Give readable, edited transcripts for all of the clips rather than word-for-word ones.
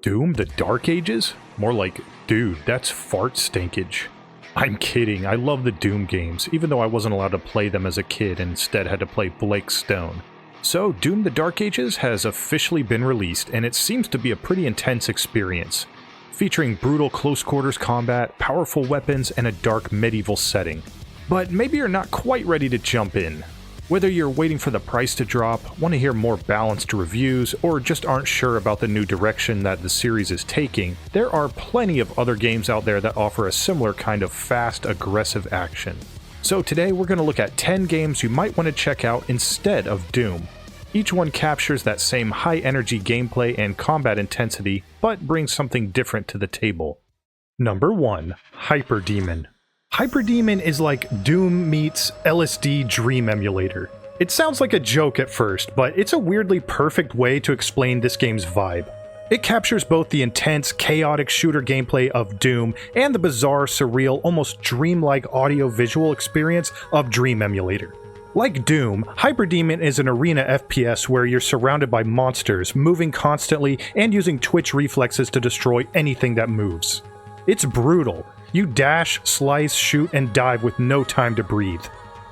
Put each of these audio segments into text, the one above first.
Doom the Dark Ages? More like, dude, that's fart stinkage. I'm kidding, I love the Doom games, even though I wasn't allowed to play them as a kid and instead had to play Blake Stone. So, Doom the Dark Ages has officially been released, and it seems to be a pretty intense experience, featuring brutal close-quarters combat, powerful weapons, and a dark medieval setting. But maybe you're not quite ready to jump in. Whether you're waiting for the price to drop, want to hear more balanced reviews, or just aren't sure about the new direction that the series is taking, there are plenty of other games out there that offer a similar kind of fast, aggressive action. So today we're going to look at 10 games you might want to check out instead of Doom. Each one captures that same high-energy gameplay and combat intensity, but brings something different to the table. Number 1. HyperDemon. HyperDemon is like Doom meets LSD Dream Emulator. It sounds like a joke at first, but it's a weirdly perfect way to explain this game's vibe. It captures both the intense, chaotic shooter gameplay of Doom and the bizarre, surreal, almost dreamlike audio-visual experience of Dream Emulator. Like Doom, HyperDemon is an arena FPS where you're surrounded by monsters, moving constantly and using twitch reflexes to destroy anything that moves. It's brutal. You dash, slice, shoot, and dive with no time to breathe.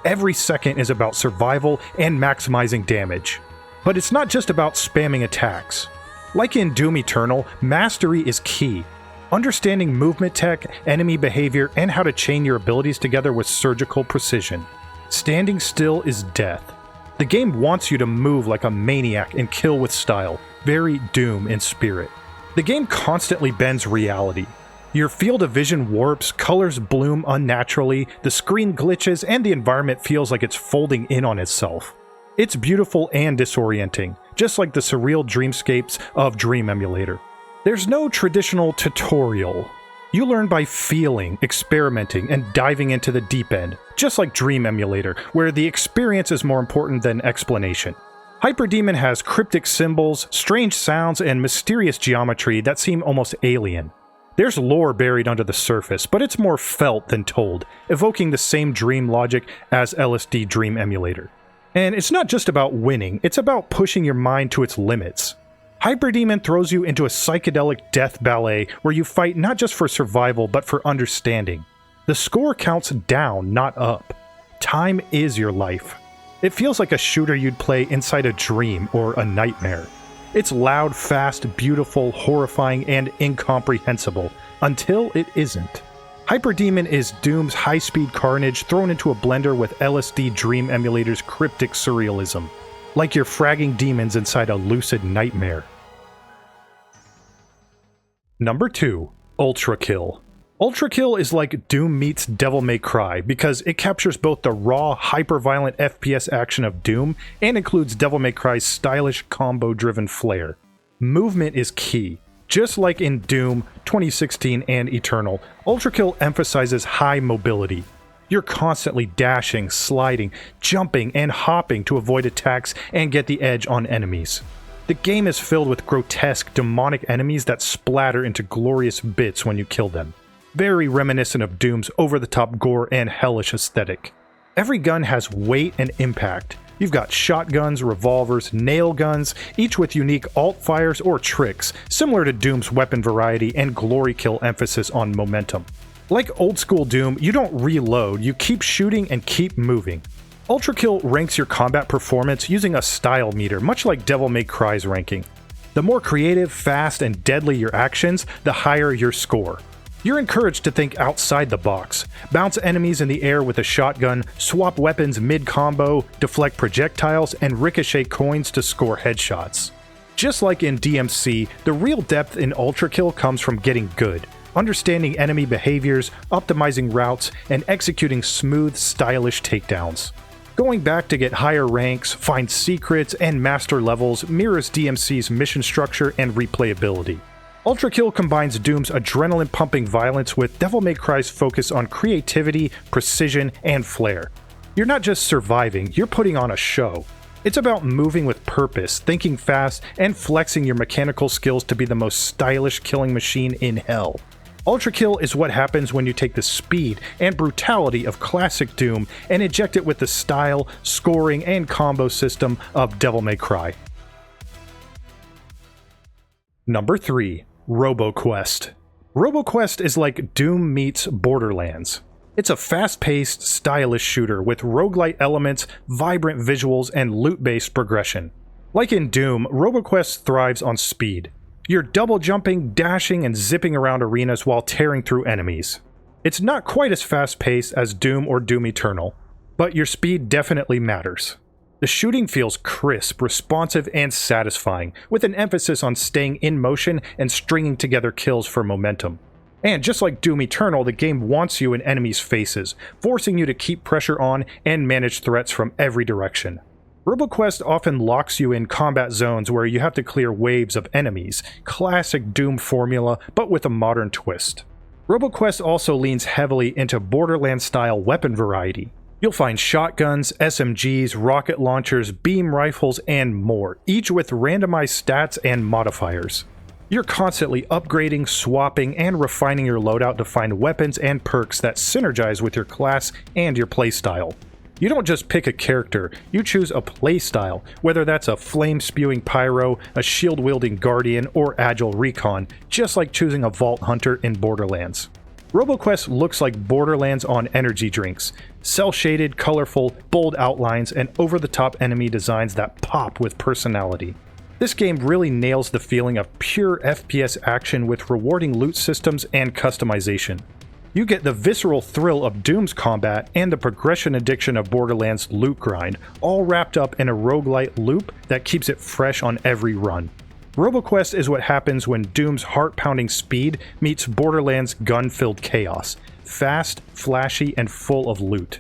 Every second is about survival and maximizing damage. But it's not just about spamming attacks. Like in Doom Eternal, mastery is key. Understanding movement tech, enemy behavior, and how to chain your abilities together with surgical precision. Standing still is death. The game wants you to move like a maniac and kill with style, very Doom in spirit. The game constantly bends reality. Your field of vision warps, colors bloom unnaturally, the screen glitches, and the environment feels like it's folding in on itself. It's beautiful and disorienting, just like the surreal dreamscapes of Dream Emulator. There's no traditional tutorial. You learn by feeling, experimenting, and diving into the deep end, just like Dream Emulator, where the experience is more important than explanation. HyperDemon has cryptic symbols, strange sounds, and mysterious geometry that seem almost alien. There's lore buried under the surface, but it's more felt than told, evoking the same dream logic as LSD Dream Emulator. And it's not just about winning, it's about pushing your mind to its limits. HyperDemon throws you into a psychedelic death ballet where you fight not just for survival, but for understanding. The score counts down, not up. Time is your life. It feels like a shooter you'd play inside a dream or a nightmare. It's loud, fast, beautiful, horrifying, and incomprehensible, until it isn't. HyperDemon is Doom's high-speed carnage thrown into a blender with LSD Dream Emulator's cryptic surrealism. Like you're fragging demons inside a lucid nightmare. Number 2. Ultrakill. Ultrakill is like Doom meets Devil May Cry because it captures both the raw, hyper-violent FPS action of Doom and includes Devil May Cry's stylish, combo-driven flair. Movement is key. Just like in Doom, 2016, and Eternal, Ultrakill emphasizes high mobility. You're constantly dashing, sliding, jumping, and hopping to avoid attacks and get the edge on enemies. The game is filled with grotesque, demonic enemies that splatter into glorious bits when you kill them. Very reminiscent of Doom's over-the-top gore and hellish aesthetic. Every gun has weight and impact. You've got shotguns, revolvers, nail guns, each with unique alt-fires or tricks, similar to Doom's weapon variety and glory kill emphasis on momentum. Like old-school Doom, you don't reload, you keep shooting and keep moving. Ultrakill ranks your combat performance using a style meter, much like Devil May Cry's ranking. The more creative, fast, and deadly your actions, the higher your score. You're encouraged to think outside the box, bounce enemies in the air with a shotgun, swap weapons mid-combo, deflect projectiles, and ricochet coins to score headshots. Just like in DMC, the real depth in Ultrakill comes from getting good, understanding enemy behaviors, optimizing routes, and executing smooth, stylish takedowns. Going back to get higher ranks, find secrets, and master levels mirrors DMC's mission structure and replayability. Ultrakill combines Doom's adrenaline-pumping violence with Devil May Cry's focus on creativity, precision, and flair. You're not just surviving, you're putting on a show. It's about moving with purpose, thinking fast, and flexing your mechanical skills to be the most stylish killing machine in hell. Ultrakill is what happens when you take the speed and brutality of classic Doom and inject it with the style, scoring, and combo system of Devil May Cry. Number 3. Roboquest. Roboquest is like Doom meets Borderlands. It's a fast-paced, stylish shooter with roguelite elements, vibrant visuals, and loot-based progression. Like in Doom, Roboquest thrives on speed. You're double jumping, dashing, and zipping around arenas while tearing through enemies. It's not quite as fast-paced as Doom or Doom Eternal, but your speed definitely matters. The shooting feels crisp, responsive, and satisfying, with an emphasis on staying in motion and stringing together kills for momentum. And just like Doom Eternal, the game wants you in enemies' faces, forcing you to keep pressure on and manage threats from every direction. Roboquest often locks you in combat zones where you have to clear waves of enemies, classic Doom formula, but with a modern twist. Roboquest also leans heavily into Borderlands-style weapon variety. You'll find shotguns, SMGs, rocket launchers, beam rifles, and more, each with randomized stats and modifiers. You're constantly upgrading, swapping, and refining your loadout to find weapons and perks that synergize with your class and your playstyle. You don't just pick a character, you choose a playstyle, whether that's a flame-spewing pyro, a shield-wielding guardian, or agile recon, just like choosing a vault hunter in Borderlands. Roboquest looks like Borderlands on energy drinks. Cel-shaded, colorful, bold outlines, and over-the-top enemy designs that pop with personality. This game really nails the feeling of pure FPS action with rewarding loot systems and customization. You get the visceral thrill of Doom's combat and the progression addiction of Borderlands' loot grind, all wrapped up in a roguelite loop that keeps it fresh on every run. Roboquest is what happens when Doom's heart-pounding speed meets Borderlands' gun-filled chaos. Fast, flashy, and full of loot.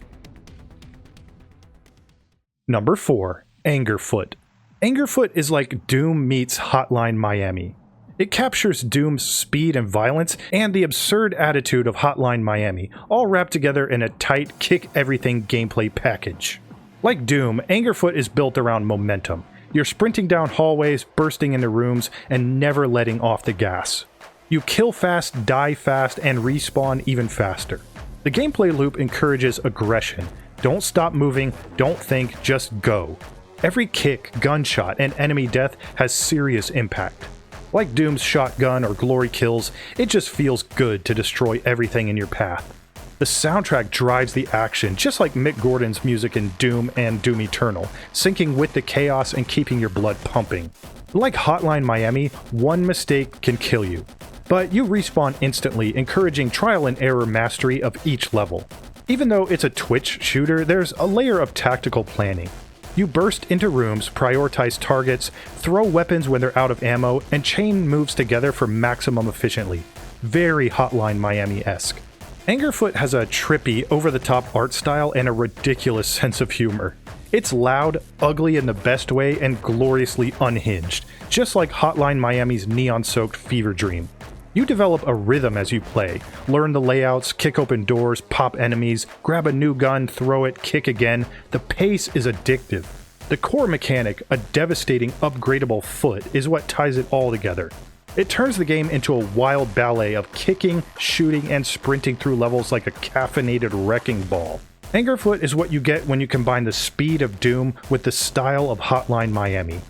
Number 4. Angerfoot. Angerfoot is like Doom meets Hotline Miami. It captures Doom's speed and violence and the absurd attitude of Hotline Miami, all wrapped together in a tight, kick-everything gameplay package. Like Doom, Angerfoot is built around momentum. You're sprinting down hallways, bursting into rooms, and never letting off the gas. You kill fast, die fast, and respawn even faster. The gameplay loop encourages aggression. Don't stop moving, don't think, just go. Every kick, gunshot, and enemy death has serious impact. Like Doom's shotgun or glory kills, it just feels good to destroy everything in your path. The soundtrack drives the action, just like Mick Gordon's music in Doom and Doom Eternal, syncing with the chaos and keeping your blood pumping. Like Hotline Miami, one mistake can kill you. But you respawn instantly, encouraging trial and error mastery of each level. Even though it's a twitch shooter, there's a layer of tactical planning. You burst into rooms, prioritize targets, throw weapons when they're out of ammo, and chain moves together for maximum efficiency. Very Hotline Miami-esque. Angerfoot has a trippy, over-the-top art style and a ridiculous sense of humor. It's loud, ugly in the best way, and gloriously unhinged, just like Hotline Miami's neon-soaked fever dream. You develop a rhythm as you play, learn the layouts, kick open doors, pop enemies, grab a new gun, throw it, kick again. The pace is addictive. The core mechanic, a devastating upgradable foot, is what ties it all together. It turns the game into a wild ballet of kicking, shooting, and sprinting through levels like a caffeinated wrecking ball. Angerfoot is what you get when you combine the speed of Doom with the style of Hotline Miami.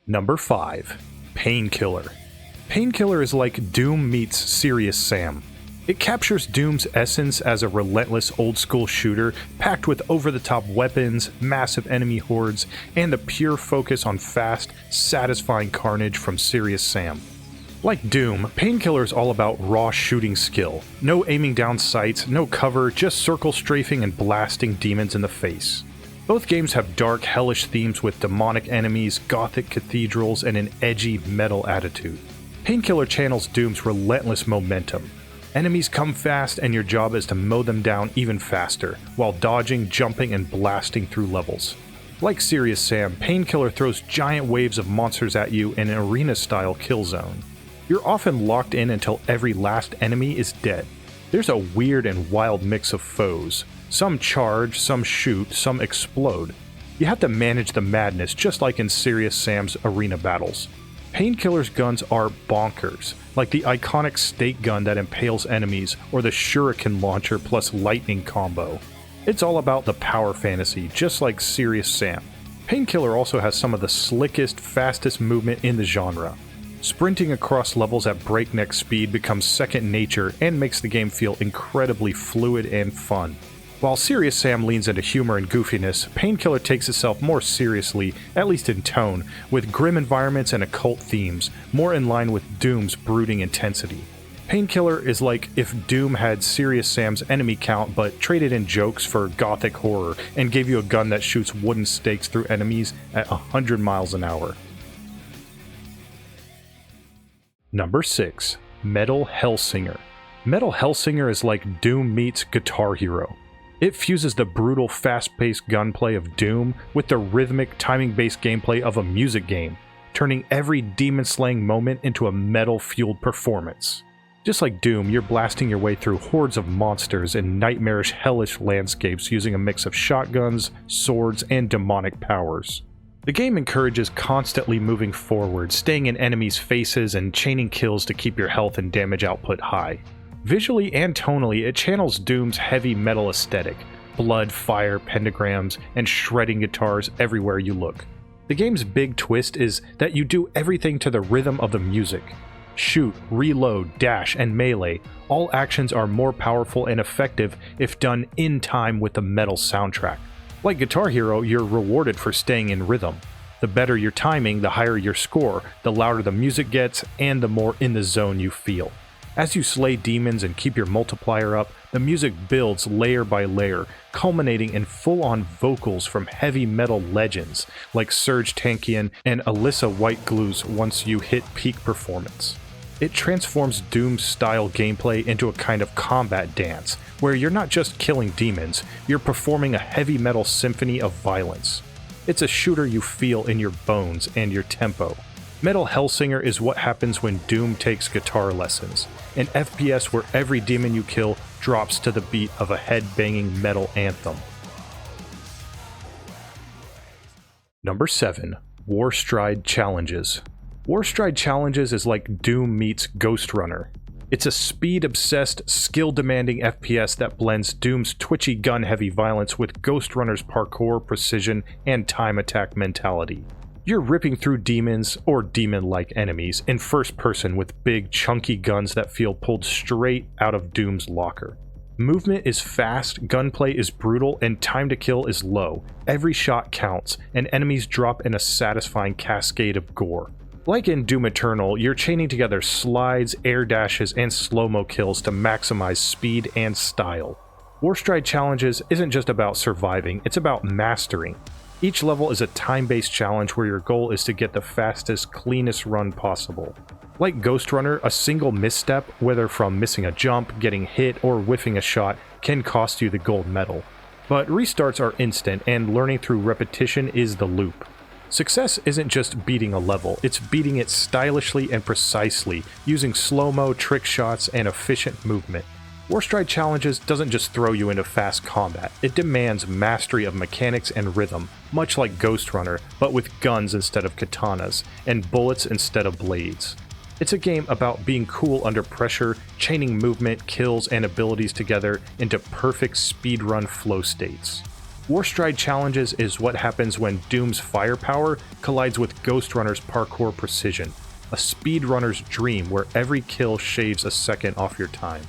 Number 5. Painkiller. Painkiller is like Doom meets Serious Sam. It captures Doom's essence as a relentless old-school shooter, packed with over-the-top weapons, massive enemy hordes, and the pure focus on fast, satisfying carnage from Serious Sam. Like Doom, Painkiller is all about raw shooting skill. No aiming down sights, no cover, just circle strafing and blasting demons in the face. Both games have dark, hellish themes with demonic enemies, gothic cathedrals, and an edgy metal attitude. Painkiller channels Doom's relentless momentum. Enemies come fast, and your job is to mow them down even faster, while dodging, jumping, and blasting through levels. Like Serious Sam, Painkiller throws giant waves of monsters at you in an arena-style kill zone. You're often locked in until every last enemy is dead. There's a weird and wild mix of foes. Some charge, some shoot, some explode. You have to manage the madness just like in Serious Sam's arena battles. Painkiller's guns are bonkers, like the iconic stake gun that impales enemies or the shuriken launcher plus lightning combo. It's all about the power fantasy, just like Serious Sam. Painkiller also has some of the slickest, fastest movement in the genre. Sprinting across levels at breakneck speed becomes second nature and makes the game feel incredibly fluid and fun. While Serious Sam leans into humor and goofiness, Painkiller takes itself more seriously, at least in tone, with grim environments and occult themes, more in line with Doom's brooding intensity. Painkiller is like if Doom had Serious Sam's enemy count but traded in jokes for gothic horror and gave you a gun that shoots wooden stakes through enemies at 100 miles an hour. Number 6. Metal Hellsinger. Metal Hellsinger is like Doom meets Guitar Hero. It fuses the brutal, fast-paced gunplay of Doom with the rhythmic, timing-based gameplay of a music game, turning every demon-slaying moment into a metal-fueled performance. Just like Doom, you're blasting your way through hordes of monsters in nightmarish, hellish landscapes using a mix of shotguns, swords, and demonic powers. The game encourages constantly moving forward, staying in enemies' faces, and chaining kills to keep your health and damage output high. Visually and tonally, it channels Doom's heavy metal aesthetic, blood, fire, pentagrams, and shredding guitars everywhere you look. The game's big twist is that you do everything to the rhythm of the music. Shoot, reload, dash, and melee, all actions are more powerful and effective if done in time with the metal soundtrack. Like Guitar Hero, you're rewarded for staying in rhythm. The better your timing, the higher your score, the louder the music gets, and the more in the zone you feel. As you slay demons and keep your multiplier up, the music builds layer by layer, culminating in full-on vocals from heavy metal legends like Serge Tankian and Alyssa Whiteglue's once you hit peak performance. It transforms Doom-style gameplay into a kind of combat dance, where you're not just killing demons, you're performing a heavy metal symphony of violence. It's a shooter you feel in your bones and your tempo. Metal Hellsinger is what happens when Doom takes guitar lessons, an FPS where every demon you kill drops to the beat of a head-banging metal anthem. Number 7. Warstride Challenges. Warstride Challenges is like Doom meets Ghost Runner. It's a speed-obsessed, skill-demanding FPS that blends Doom's twitchy gun-heavy violence with Ghost Runner's parkour, precision, and time attack mentality. You're ripping through demons, or demon-like enemies, in first person with big, chunky guns that feel pulled straight out of Doom's locker. Movement is fast, gunplay is brutal, and time to kill is low. Every shot counts, and enemies drop in a satisfying cascade of gore. Like in Doom Eternal, you're chaining together slides, air dashes, and slow-mo kills to maximize speed and style. Warstride Challenges isn't just about surviving, it's about mastering. Each level is a time-based challenge where your goal is to get the fastest, cleanest run possible. Like Ghost Runner, a single misstep, whether from missing a jump, getting hit, or whiffing a shot, can cost you the gold medal. But restarts are instant, and learning through repetition is the loop. Success isn't just beating a level, it's beating it stylishly and precisely, using slow-mo, trick shots, and efficient movement. Warstride Challenges doesn't just throw you into fast combat, it demands mastery of mechanics and rhythm, much like Ghost Runner, but with guns instead of katanas, and bullets instead of blades. It's a game about being cool under pressure, chaining movement, kills, and abilities together into perfect speedrun flow states. Warstride Challenges is what happens when Doom's firepower collides with Ghost Runner's parkour precision, a speedrunner's dream where every kill shaves a second off your time.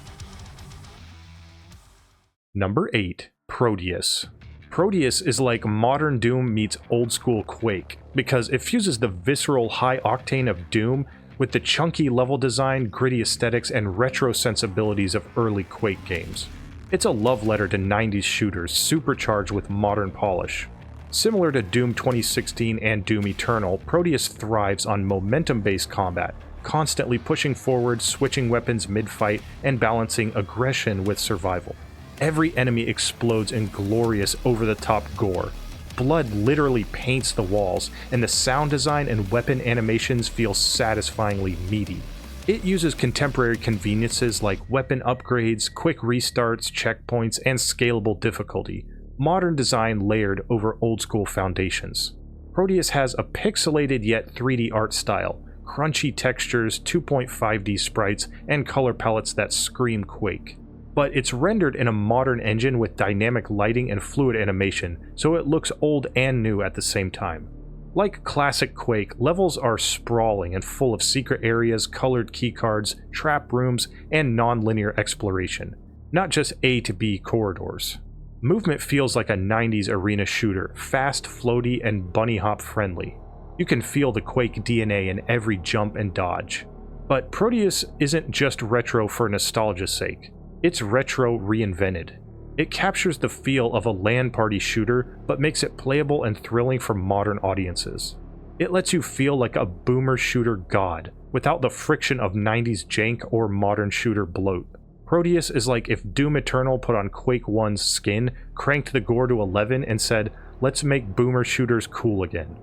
Number 8. Proteius. Proteius is like modern Doom meets old school Quake, because it fuses the visceral high octane of Doom with the chunky level design, gritty aesthetics, and retro sensibilities of early Quake games. It's a love letter to 90s shooters supercharged with modern polish. Similar to Doom 2016 and Doom Eternal, Proteius thrives on momentum-based combat, constantly pushing forward, switching weapons mid-fight, and balancing aggression with survival. Every enemy explodes in glorious over-the-top gore. Blood literally paints the walls, and the sound design and weapon animations feel satisfyingly meaty. It uses contemporary conveniences like weapon upgrades, quick restarts, checkpoints, and scalable difficulty. Modern design layered over old-school foundations. Proteius has a pixelated yet 3D art style, crunchy textures, 2.5D sprites, and color palettes that scream Quake. but it's rendered in a modern engine with dynamic lighting and fluid animation, so it looks old and new at the same time. Like classic Quake, levels are sprawling and full of secret areas, colored keycards, trap rooms, and non-linear exploration, not just A to B corridors. Movement feels like a 90s arena shooter, fast, floaty, and bunny hop friendly. You can feel the Quake DNA in every jump and dodge. But Proteius isn't just retro for nostalgia's sake. It's retro reinvented. It captures the feel of a LAN party shooter, but makes it playable and thrilling for modern audiences. It lets you feel like a boomer shooter god, without the friction of 90s jank or modern shooter bloat. Proteius is like if Doom Eternal put on Quake 1's skin, cranked the gore to 11, and said, "Let's make boomer shooters cool again."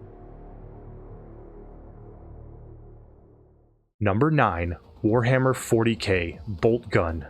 Number 9. Warhammer 40k Bolt Gun.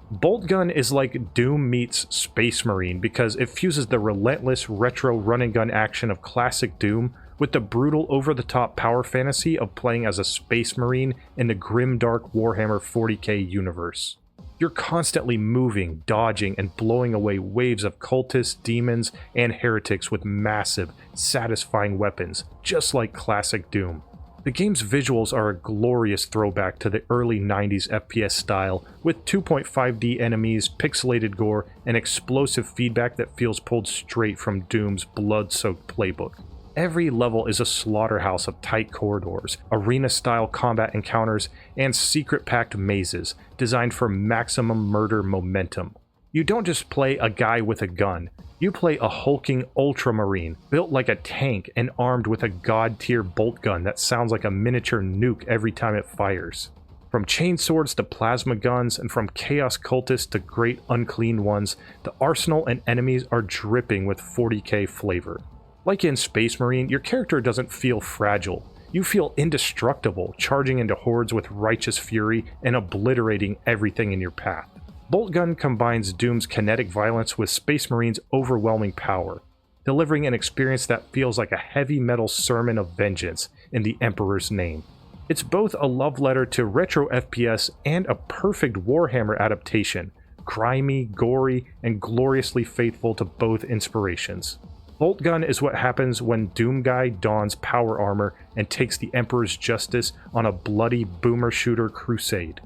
Bolt Gun is like Doom meets Space Marine because it fuses the relentless retro run-and-gun action of classic Doom with the brutal over-the-top power fantasy of playing as a Space Marine in the grim-dark Warhammer 40k universe. You're constantly moving, dodging, and blowing away waves of cultists, demons, and heretics with massive, satisfying weapons, just like classic Doom. The game's visuals are a glorious throwback to the early 90s FPS style, with 2.5D enemies, pixelated gore, and explosive feedback that feels pulled straight from Doom's blood-soaked playbook. Every level is a slaughterhouse of tight corridors, arena-style combat encounters, and secret-packed mazes designed for maximum murder momentum. You don't just play a guy with a gun. You play a hulking ultramarine, built like a tank and armed with a god-tier bolt gun that sounds like a miniature nuke every time it fires. From chainswords to plasma guns, and from chaos cultists to great unclean ones, the arsenal and enemies are dripping with 40k flavor. Like in Space Marine, your character doesn't feel fragile. You feel indestructible, charging into hordes with righteous fury and obliterating everything in your path. Bolt Gun combines Doom's kinetic violence with Space Marine's overwhelming power, delivering an experience that feels like a heavy metal sermon of vengeance in the Emperor's name. It's both a love letter to retro FPS and a perfect Warhammer adaptation, grimy, gory, and gloriously faithful to both inspirations. Bolt Gun is what happens when Doom Guy dons power armor and takes the Emperor's justice on a bloody boomer shooter crusade.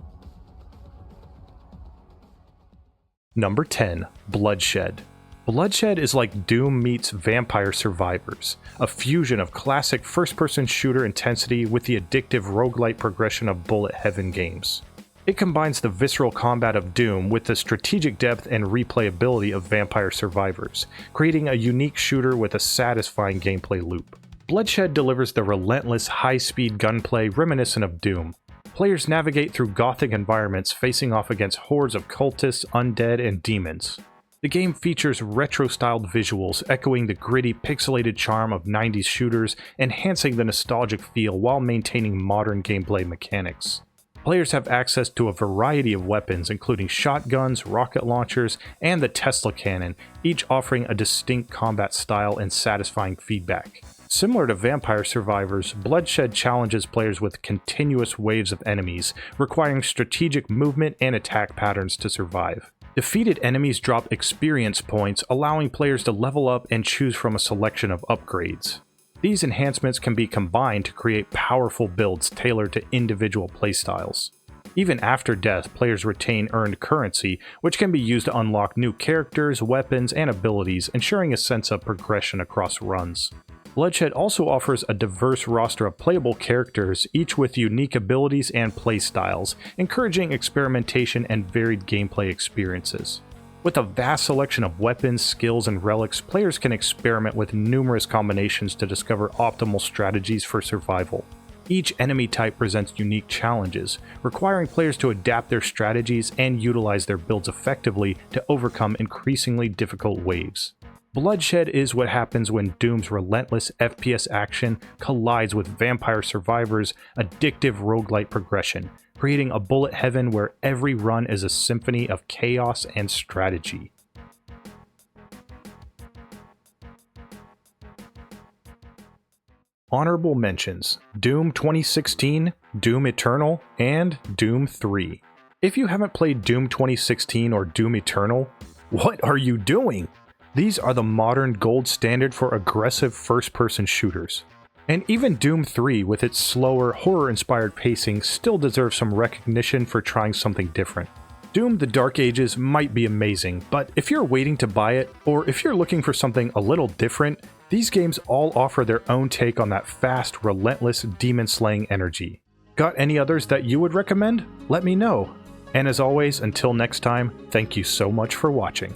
Number 10. Bloodshed. Bloodshed is like Doom meets Vampire Survivors, a fusion of classic first-person shooter intensity with the addictive roguelite progression of Bullet Heaven games. It combines the visceral combat of Doom with the strategic depth and replayability of Vampire Survivors, creating a unique shooter with a satisfying gameplay loop. Bloodshed delivers the relentless, high-speed gunplay reminiscent of Doom. Players navigate through gothic environments facing off against hordes of cultists, undead, and demons. The game features retro-styled visuals echoing the gritty, pixelated charm of 90s shooters, enhancing the nostalgic feel while maintaining modern gameplay mechanics. Players have access to a variety of weapons, including shotguns, rocket launchers, and the Tesla cannon, each offering a distinct combat style and satisfying feedback. Similar to Vampire Survivors, Bloodshed challenges players with continuous waves of enemies, requiring strategic movement and attack patterns to survive. Defeated enemies drop experience points, allowing players to level up and choose from a selection of upgrades. These enhancements can be combined to create powerful builds tailored to individual playstyles. Even after death, players retain earned currency, which can be used to unlock new characters, weapons, and abilities, ensuring a sense of progression across runs. Bloodshed also offers a diverse roster of playable characters, each with unique abilities and playstyles, encouraging experimentation and varied gameplay experiences. With a vast selection of weapons, skills, and relics, players can experiment with numerous combinations to discover optimal strategies for survival. Each enemy type presents unique challenges, requiring players to adapt their strategies and utilize their builds effectively to overcome increasingly difficult waves. Bloodshed is what happens when Doom's relentless FPS action collides with Vampire Survivors' addictive roguelite progression, creating a bullet heaven where every run is a symphony of chaos and strategy. Honorable mentions: Doom 2016, Doom Eternal, and Doom 3. If you haven't played Doom 2016 or Doom Eternal, what are you doing? These are the modern gold standard for aggressive first-person shooters. And even Doom 3, with its slower, horror-inspired pacing, still deserves some recognition for trying something different. Doom: The Dark Ages might be amazing, but if you're waiting to buy it, or if you're looking for something a little different, these games all offer their own take on that fast, relentless, demon-slaying energy. Got any others that you would recommend? Let me know. And as always, until next time, thank you so much for watching.